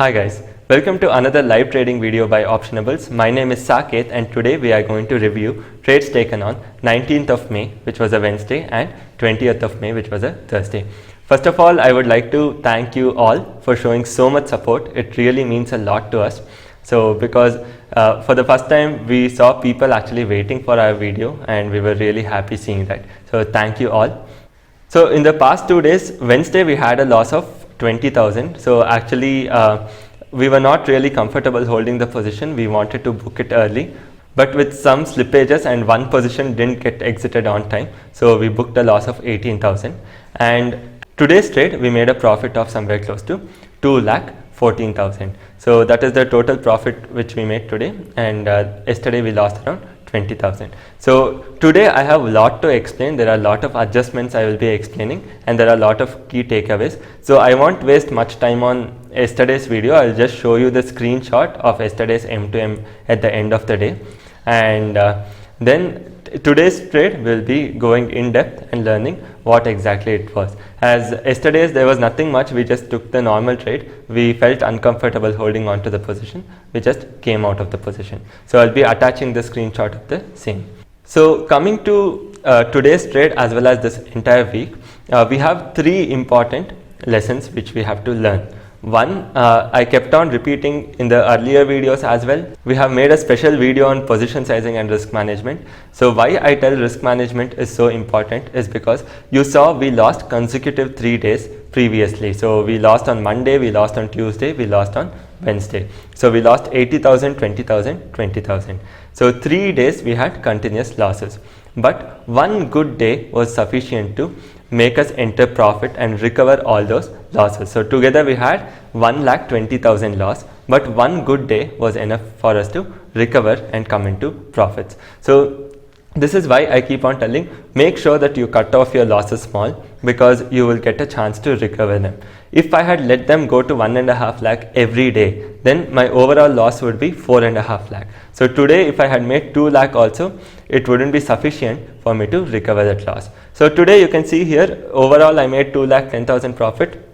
Hi guys, welcome to another live trading video by Optionables. My name is Saket and today we are going to review trades taken on 19th of May, which was a Wednesday, and 20th of May, which was a Thursday. First of all, I would like to thank you all for showing so much support. It really means a lot to us. So because for the first time we saw people actually waiting for our video and we were really happy seeing that. So thank you all. So in the past 2 days, Wednesday we had a loss of 20,000. So actually we were not really comfortable holding the position. We wanted to book it early, but with some slippages and one position didn't get exited on time. So we booked a loss of 18,000. And today's trade, we made a profit of somewhere close to 2,14,000. So that is the total profit which we made today. And yesterday we lost around 20,000. So today I have a lot to explain. There are a lot of adjustments I will be explaining, and there are a lot of key takeaways. So I won't waste much time on yesterday's video. I'll just show you the screenshot of yesterday's M2M at the end of the day, and then today's trade will be going in depth and learning what exactly it was. As yesterday's there was nothing much, we just took the normal trade. We felt uncomfortable holding on to the position, we just came out of the position. So I'll be attaching the screenshot of the same. So coming to today's trade as well as this entire week, we have three important lessons which we have to learn. One, I kept on repeating in the earlier videos as well. We have made a special video on position sizing and risk management. So why I tell risk management is so important is because you saw we lost consecutive 3 days previously. So we lost on Monday, we lost on Tuesday, we lost on Wednesday. So we lost 80,000, 20,000, 20,000. So 3 days we had continuous losses. But one good day was sufficient to make us enter profit and recover all those losses. So together we had 1,20,000 loss, but one good day was enough for us to recover and come into profits. So this is why I keep on telling, make sure that you cut off your losses small, because you will get a chance to recover them. If I had let them go to 1.5 lakh every day, then my overall loss would be 4.5 lakh. So today if I had made 2 lakh also, it wouldn't be sufficient for me to recover that loss. So today you can see here, overall I made 2,10,000 profit,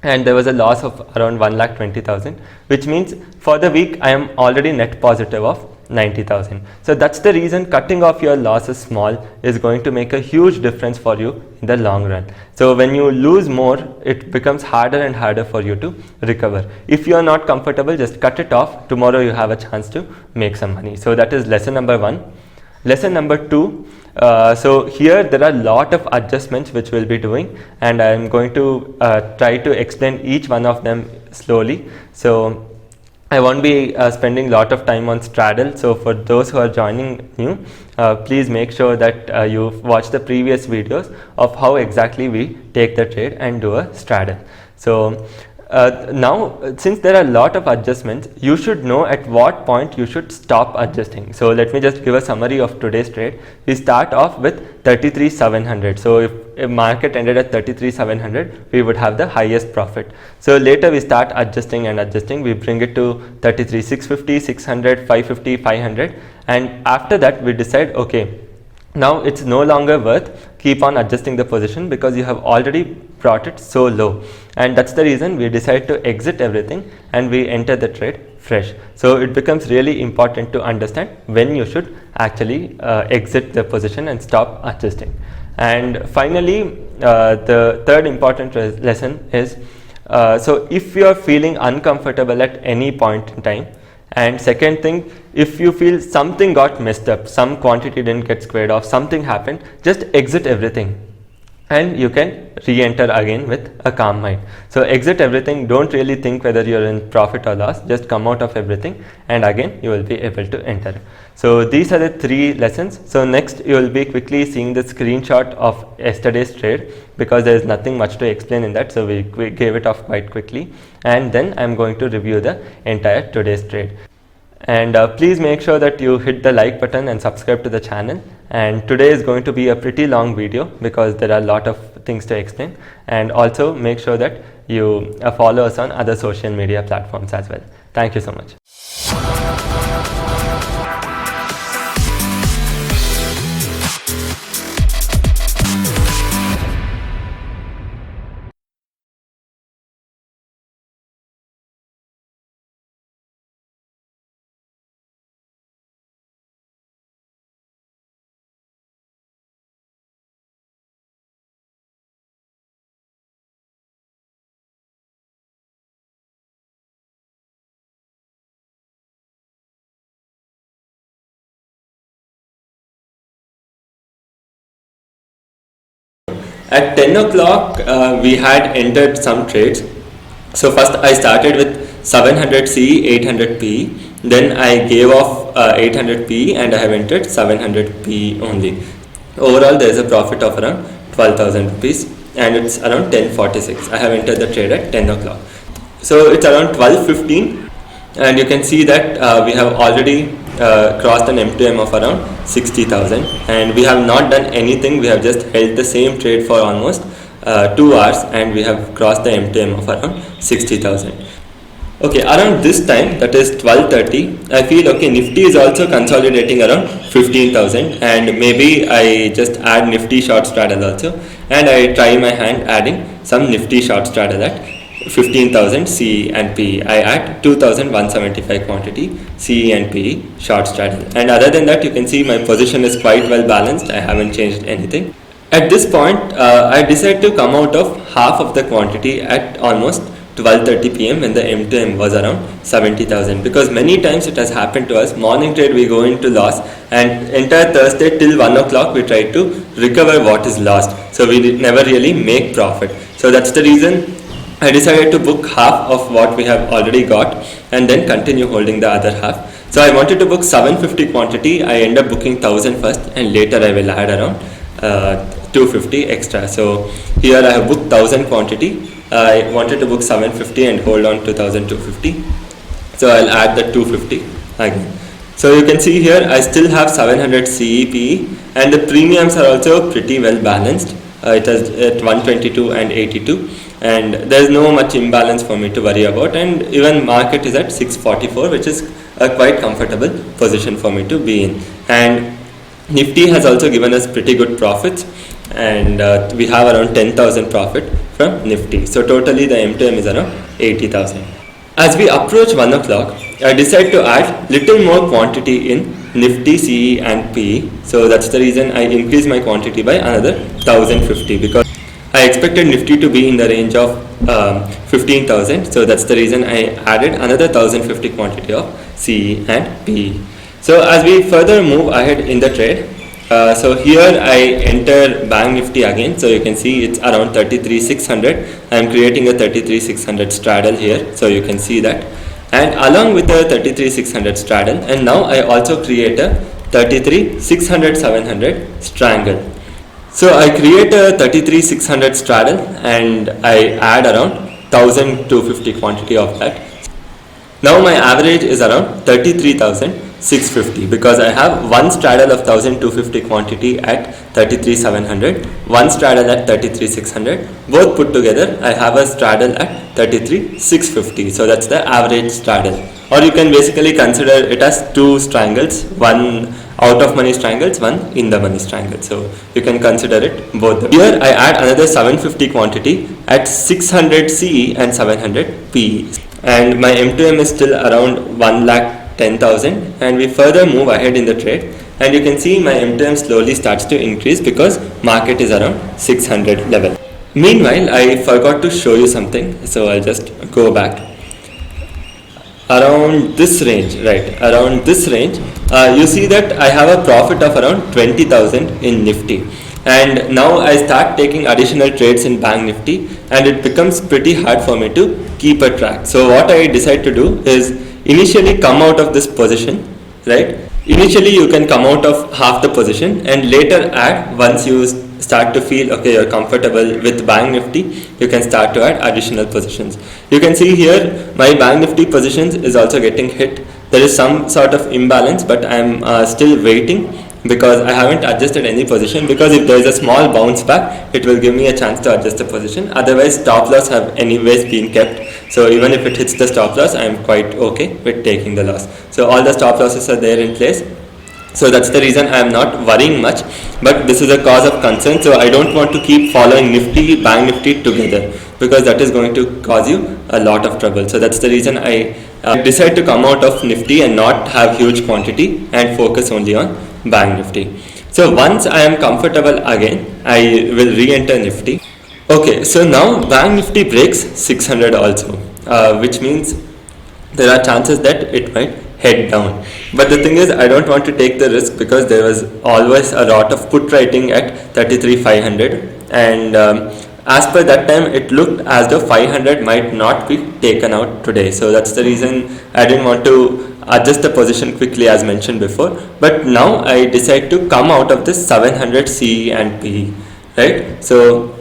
and there was a loss of around 1,20,000, which means for the week I am already net positive of 90,000. So that's the reason cutting off your losses small is going to make a huge difference for you in the long run. So when you lose more, it becomes harder and harder for you to recover. If you are not comfortable, just cut it off. Tomorrow you have a chance to make some money. So that is lesson number one. Lesson number two, so here there are a lot of adjustments which we'll be doing, and I am going to try to explain each one of them slowly. So I won't be spending a lot of time on straddle. So for those who are joining new, please make sure that you watch the previous videos of how exactly we take the trade and do a straddle. So now, since there are a lot of adjustments, you should know at what point you should stop adjusting. So let me just give a summary of today's trade. We start off with 33,700. So if a market ended at 33,700, we would have the highest profit. So later we start adjusting and adjusting. We bring it to 33,650, 600, 550, 500, and after that we decide, okay, now it's no longer worth keep on adjusting the position because you have already brought it so low, and that's the reason we decide to exit everything and we enter the trade fresh. So it becomes really important to understand when you should actually exit the position and stop adjusting. And finally, the third important lesson is, so if you are feeling uncomfortable at any point in time, and second thing, if you feel something got messed up, some quantity didn't get squared off, something happened, just exit everything and you can re-enter again with a calm mind. So exit everything, don't really think whether you're in profit or loss, just come out of everything and again you will be able to enter. So these are the three lessons. So next you will be quickly seeing the screenshot of yesterday's trade, because there is nothing much to explain in that, so we gave it off quite quickly, and then I'm going to review the entire today's trade. And please make sure that you hit the like button and subscribe to the channel. And today is going to be a pretty long video because there are a lot of things to explain, and also make sure that you follow us on other social media platforms as well. Thank you so much. At 10 o'clock, we had entered some trades. So first I started with 700 CE, 800 PE. Then I gave off 800 PE and I have entered 700 PE only. Overall, there is a profit of around 12,000 rupees and it's around 10:46. I have entered the trade at 10 o'clock. So it's around 12:15 and you can see that we have already crossed an M2M of around 60,000 and we have not done anything. We have just held the same trade for almost 2 hours and we have crossed the M2M of around 60,000. Okay, around this time, that is 12:30, I feel okay, Nifty is also consolidating around 15,000 and maybe I just add Nifty short straddle also and I try my hand adding some Nifty short straddle at 15,000 CE and PE. I add 2,175 quantity CE and PE short straddle, and other than that you can see my position is quite well balanced. I haven't changed anything. At this point I decided to come out of half of the quantity at almost 12:30 PM when the M2M was around 70,000, because many times it has happened to us. Morning trade we go into loss and entire Thursday till 1 o'clock we try to recover what is lost, so we never really make profit. So that's the reason I decided to book half of what we have already got and then continue holding the other half. So I wanted to book 750 quantity. I end up booking 1,000 first and later I will add around 250 extra. So here I have booked 1,000 quantity. I wanted to book 750 and hold on to 1,250. So I'll add the 250 again. So you can see here I still have 700 CEPE and the premiums are also pretty well balanced. It is at 122 and 82 and there is no much imbalance for me to worry about, and even market is at 644, which is a quite comfortable position for me to be in. And Nifty has also given us pretty good profits and we have around 10,000 profit from Nifty. So totally the M2M is around 80,000. As we approach 1 o'clock, I decide to add little more quantity in Nifty, CE and PE. So that's the reason I increase my quantity by another 1,050, because I expected Nifty to be in the range of 15,000. So that's the reason I added another 1,050 quantity of CE and PE. So as we further move ahead in the trade, so here I enter Bank Nifty again. So you can see it's around 33,600. I am creating a 33,600 straddle here. So you can see that. And along with the 33,600 straddle, and now I also create a 33,600 700 strangle. So I create a 33,600 straddle and I add around 1,250 quantity of that. Now my average is around 33,650 because I have one straddle of 1,250 quantity at 33,700, one straddle at 33,600. Both put together I have a straddle at 33,650. So that's the average straddle. Or you can basically consider it as two strangles, one out of money strangles, one in the money strangle. So you can consider it both. Here I add another 750 quantity at 600 CE and 700 PE. And my M2M is still around 1,10,000 and we further move ahead in the trade, and you can see my M2M slowly starts to increase because market is around 600 level. Meanwhile, I forgot to show you something, so I'll just go back. Around this range, right, around this range, you see that I have a profit of around 20,000 in Nifty. And now I start taking additional trades in Bank Nifty and it becomes pretty hard for me to keep a track. So what I decide to do is initially come out of this position, right? Initially you can come out of half the position and later add once you start to feel okay, you're comfortable with Bank Nifty, you can start to add additional positions. You can see here my Bank Nifty positions is also getting hit. There is some sort of imbalance, but I'm still waiting because I haven't adjusted any position, because if there is a small bounce back it will give me a chance to adjust the position. Otherwise stop loss have anyways been kept, so even if it hits the stop loss I am quite okay with taking the loss. So all the stop losses are there in place, so that's the reason I am not worrying much, but this is a cause of concern. So I don't want to keep following Nifty, Bank Nifty together because that is going to cause you a lot of trouble. So that's the reason I decide to come out of Nifty and not have huge quantity and focus only on Bank Nifty. So once I am comfortable again, I will re-enter Nifty. Okay, so now Bank Nifty breaks 600 also, which means there are chances that it might head down. But the thing is, I don't want to take the risk because there was always a lot of put writing at 33,500 and as per that time it looked as though 500 might not be taken out today. So that's the reason I didn't want to adjust the position quickly as mentioned before. But now I decide to come out of this 700 CE and PE, right? So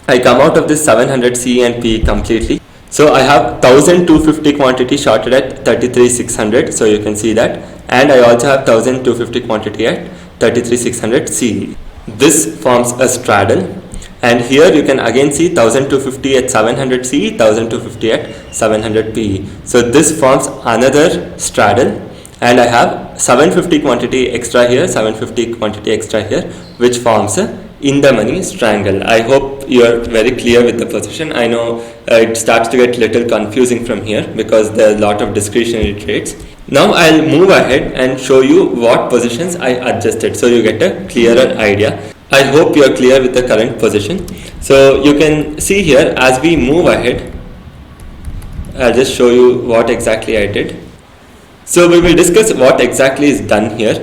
I come out of this 700 CE and PE completely. So I have 1250 quantity shorted at 33,600, so you can see that, and I also have 1250 quantity at 33,600 CE. This forms a straddle, and here you can again see 1250 at 700 CE, 1250 at 700 PE. So this forms another straddle, and I have 750 quantity extra here, 750 quantity extra here, which forms a in the money strangle. I hope you are very clear with the position. I know it starts to get little confusing from here because there are a lot of discretionary trades. Now I'll move ahead and show you what positions I adjusted so you get a clearer idea. I hope you are clear with the current position. So you can see here as we move ahead, I'll just show you what exactly I did. So we will discuss what exactly is done here.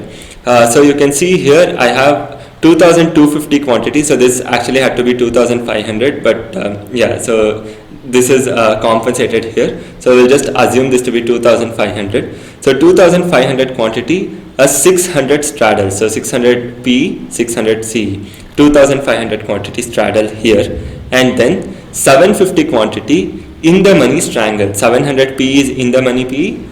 So you can see here I have 2250 quantity, so this actually had to be 2500, but yeah, so this is compensated here, so we'll just assume this to be 2500. So 2500 quantity, a 600 straddle, so 600 P, 600 C, 2500 quantity straddle here, and then 750 quantity in the money strangle. 700 P is in the money P,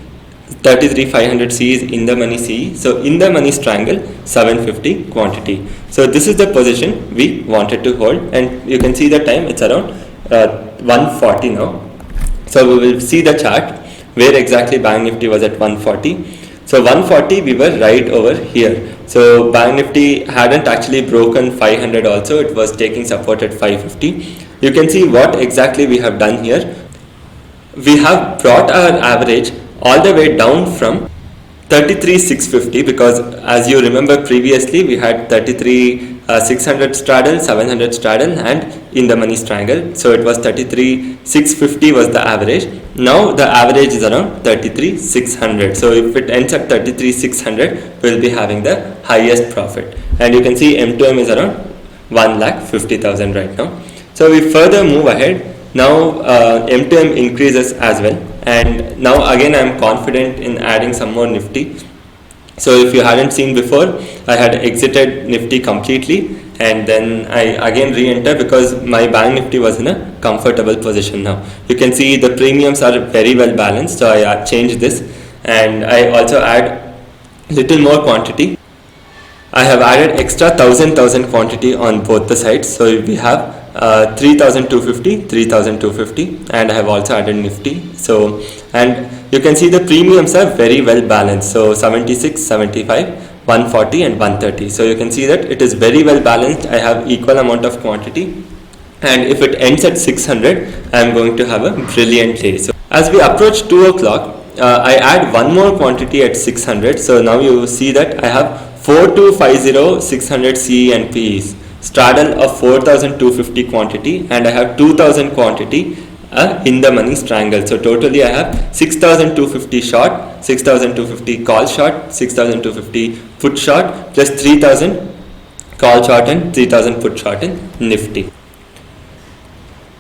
33,500 C is in the money C. So in the money strangle 750 quantity. So this is the position we wanted to hold, and you can see the time, it's around 140 now. So we will see the chart where exactly Bank Nifty was at 140. So 140 we were right over here. So Bank Nifty hadn't actually broken 500 also, it was taking support at 550. You can see what exactly we have done here. We have brought our average all the way down from 33,650, because as you remember previously we had 33,600 straddle, 700 straddle and in the money strangle. So it was 33,650 was the average. Now the average is around 33,600. So if it ends at 33,600, we'll be having the highest profit. And you can see M2M is around 1,50,000 right now. So we further move ahead. Now M2M increases as well, and now again I am confident in adding some more Nifty. So if you hadn't seen before, I had exited Nifty completely and then I again re-enter because my Bank Nifty was in a comfortable position now. You can see the premiums are very well balanced, so I changed this, and I also add little more quantity. I have added extra 1000 quantity on both the sides, so we have 3250, 3250, and I have also added Nifty. So, and you can see the premiums are very well balanced, so 76, 75, 140 and 130. So you can see that it is very well balanced. I have equal amount of quantity, and if it ends at 600, I am going to have a brilliant day. So as we approach 2 o'clock, I add one more quantity at 600. So now you see that I have 4250 600 CE and PEs, straddle of 4250 quantity, and I have 2000 quantity in the money strangle. So totally I have 6250 short, 6250 call short, 6250 put short, plus 3000 call short and 3000 put short in Nifty.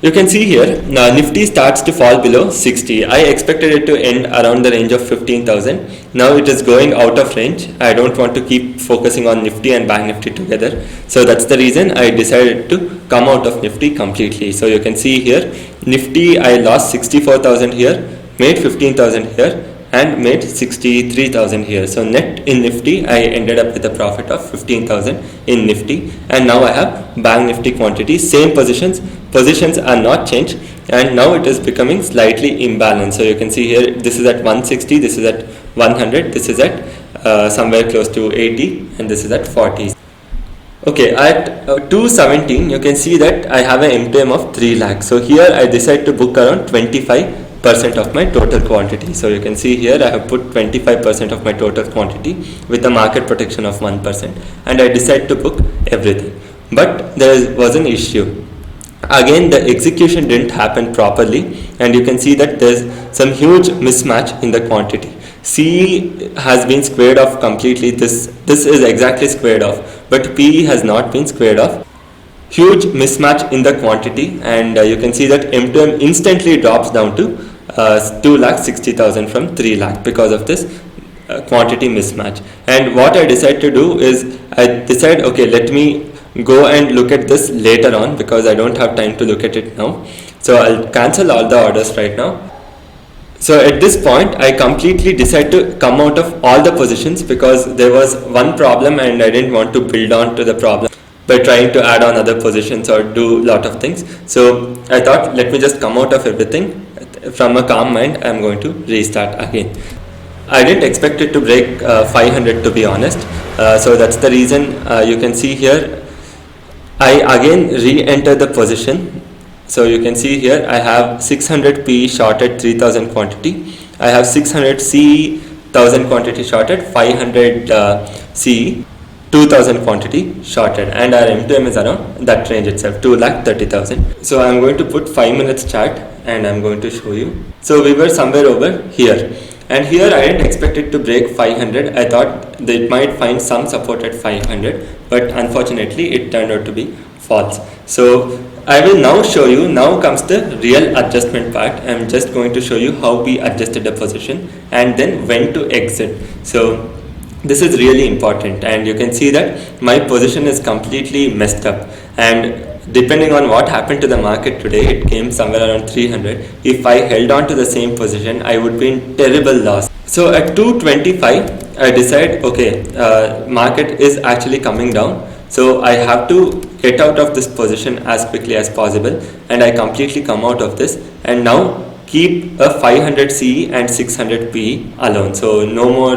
You can see here now Nifty starts to fall below 60. I expected it to end around the range of 15,000. Now it is going out of range. I don't want to keep focusing on Nifty and Bank Nifty together. So that's the reason I decided to come out of Nifty completely. So you can see here Nifty I lost 64,000 here, made 15,000 here and made 63,000 here. So net in Nifty I ended up with a profit of 15,000 in Nifty, and now I have Bank Nifty quantity, same positions are not changed, and now it is becoming slightly imbalanced. So you can see here this is at 160, this is at 100, this is at somewhere close to 80, and this is at 40. Okay, at 217 you can see that I have an MTM of 3 lakhs. So here I decide to book around 25% of my total quantity. So you can see here I have put 25% of my total quantity with a market protection of 1%, and I decide to book everything. But there was an issue. Again, the execution didn't happen properly, and you can see that there's some huge mismatch in the quantity. CE has been squared off completely. This is exactly squared off, but PE has not been squared off. huge mismatch in the quantity, and you can see that M2M instantly drops down to 2,60,000 from 3 lakh because of this quantity mismatch. And what I decide to do is I decide, okay, let me go and look at this later on because I don't have time to look at it now. So I'll cancel all the orders right now. So at this point I completely decide to come out of all the positions because there was one problem and I didn't want to build on to the problem by trying to add on other positions or do lot of things. So I thought, let me just come out of everything. From a calm mind, I'm going to restart again. I didn't expect it to break 500 to be honest. So that's the reason you can see here I again re-enter the position. So you can see here I have 600 PE short at 3000 quantity. I have 600 CE 1000 quantity shorted, 500 CE 2000 quantity shorted, and our M2M is around that range itself, 2,30,000. So I'm going to put 5 minutes chart and I'm going to show you. So we were somewhere over here, and here I didn't expect it to break 500. I thought that it might find some support at 500, but unfortunately it turned out to be false. So I will now show you, now comes the real adjustment part. I'm just going to show you how we adjusted the position and then when to exit. So this is really important, and you can see that my position is completely messed up, and depending on what happened to the market today, it came somewhere around 300. If I held on to the same position, I would be in terrible loss. So at 225 I decide, okay, market is actually coming down, so I have to get out of this position as quickly as possible, and I completely come out of this and now keep a 500 CE and 600 PE alone. So no more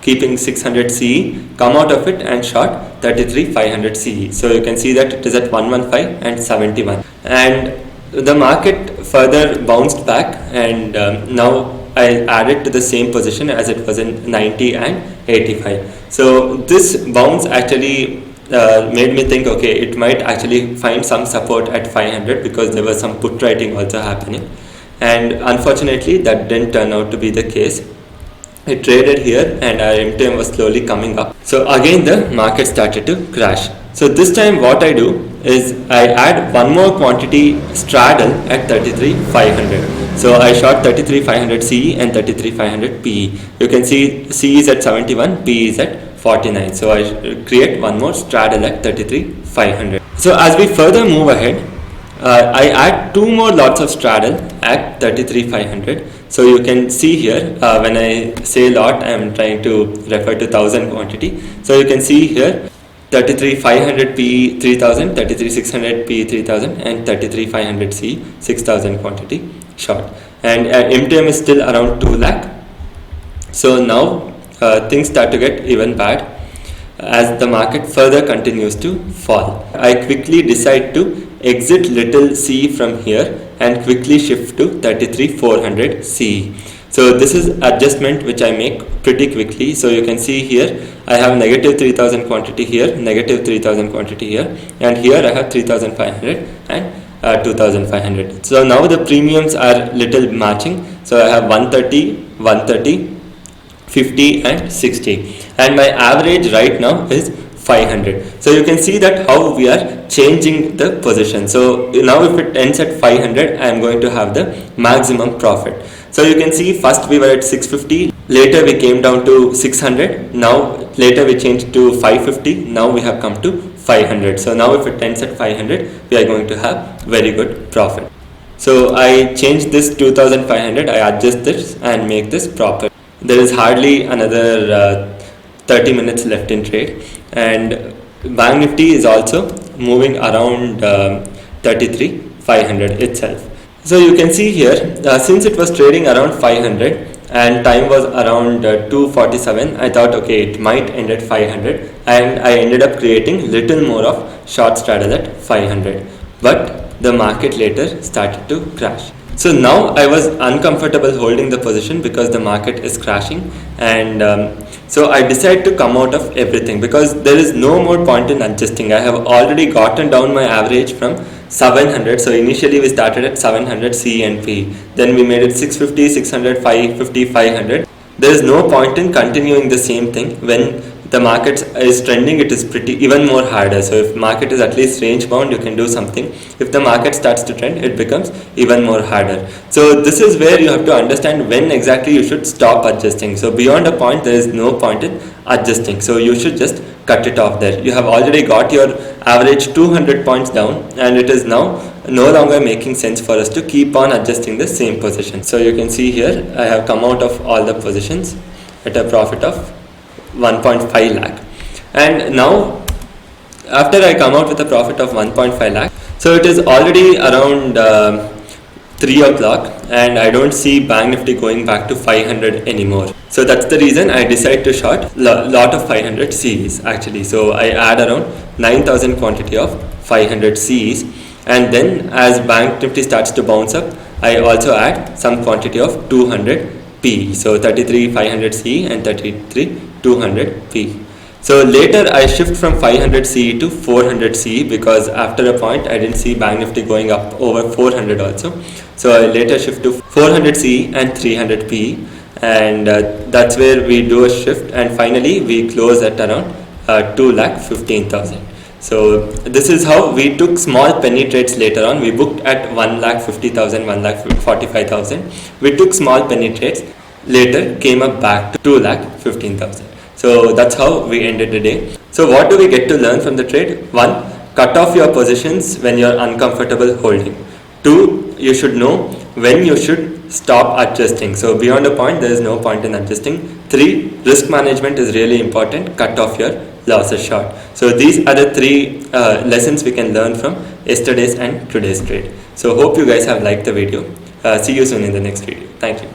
keeping 600 CE, come out of it and short 33 500 CE. So you can see that it is at 115 and 71, and the market further bounced back, and now I added to the same position as it was in 90 and 85. So this bounce actually made me think, okay, it might actually find some support at 500 because there was some put writing also happening, and unfortunately that didn't turn out to be the case. It traded here and our M2M was slowly coming up. So again the market started to crash. So this time what I do is I add one more quantity straddle at 33,500. So I short 33,500 CE and 33,500 PE. You can see CE is at 71, PE is at 49. So I create one more straddle at 33,500. So as we further move ahead, I add two more lots of straddle at 33,500. So you can see here, when I say lot, I am trying to refer to 1000 quantity. So you can see here 33,500 PE 3000, 33,600 PE 3000, and 33,500 CE 6,000 quantity short. And M2M is still around 2 lakh. So now things start to get even bad as the market further continues to fall. I quickly decide to exit little C from here and quickly shift to 33,400 CE. So this is adjustment which I make pretty quickly. So you can see here I have negative 3000 quantity here, negative 3000 quantity here, and here I have 3500 and 2500. So now the premiums are little matching. So I have 130, 130, 50 and 60, and my average right now is 500. So you can see that how we are changing the position. So now if it ends at 500, I am going to have the maximum profit. So you can see first we were at 650, later we came down to 600, now later we changed to 550, now we have come to 500. So now if it ends at 500, we are going to have very good profit. So I change this 2500, I adjust this and make this proper. There is hardly another 30 minutes left in trade, and Bank Nifty is also moving around 33,500 itself. So you can see here, since it was trading around 500 and time was around 2:47, I thought, okay, it might end at 500, and I ended up creating little more of short straddle at 500, but the market later started to crash. So now I was uncomfortable holding the position because the market is crashing, and so I decided to come out of everything because there is no more point in adjusting. I have already gotten down my average from 700. So initially we started at 700 C and P, then we made it 650, 600, 550, 500. There is no point in continuing the same thing when the market is trending, it is pretty even more harder. So if market is at least range bound, you can do something. If the market starts to trend, it becomes even more harder. So this is where you have to understand when exactly you should stop adjusting. So beyond a point, there is no point in adjusting. So you should just cut it off there. You have already got your average 200 points down, and it is now no longer making sense for us to keep on adjusting the same position. So you can see here, I have come out of all the positions at a profit of 1.5 lakh. And now after I come out with a profit of 1.5 lakh, so it is already around 3 o'clock, and I don't see Bank Nifty going back to 500 anymore. So that's the reason I decide to short lot of 500 CEs actually. So I add around 9,000 quantity of 500 CEs, and then as Bank Nifty starts to bounce up, I also add some quantity of 200 P. So 33 500 CE and 33 200 P. So later I shift from 500 CE to 400 CE, because after a point I didn't see Bank Nifty going up over 400 also. So I later shift to 400 CE and 300 PE, and that's where we do a shift, and finally we close at around 2,15,000. So this is how we took small penny trades later on. We booked at 1,50,000, 1,45,000. We took small penny trades, later came up back to 2,15,000. So that's how we ended the day. So what do we get to learn from the trade? 1. Cut off your positions when you're uncomfortable holding. 2. You should know when you should stop adjusting. So beyond a point, there is no point in adjusting. 3. Risk management is really important. Cut off your losses short. So these are the 3 lessons we can learn from yesterday's and today's trade. So hope you guys have liked the video. See you soon in the next video. Thank you.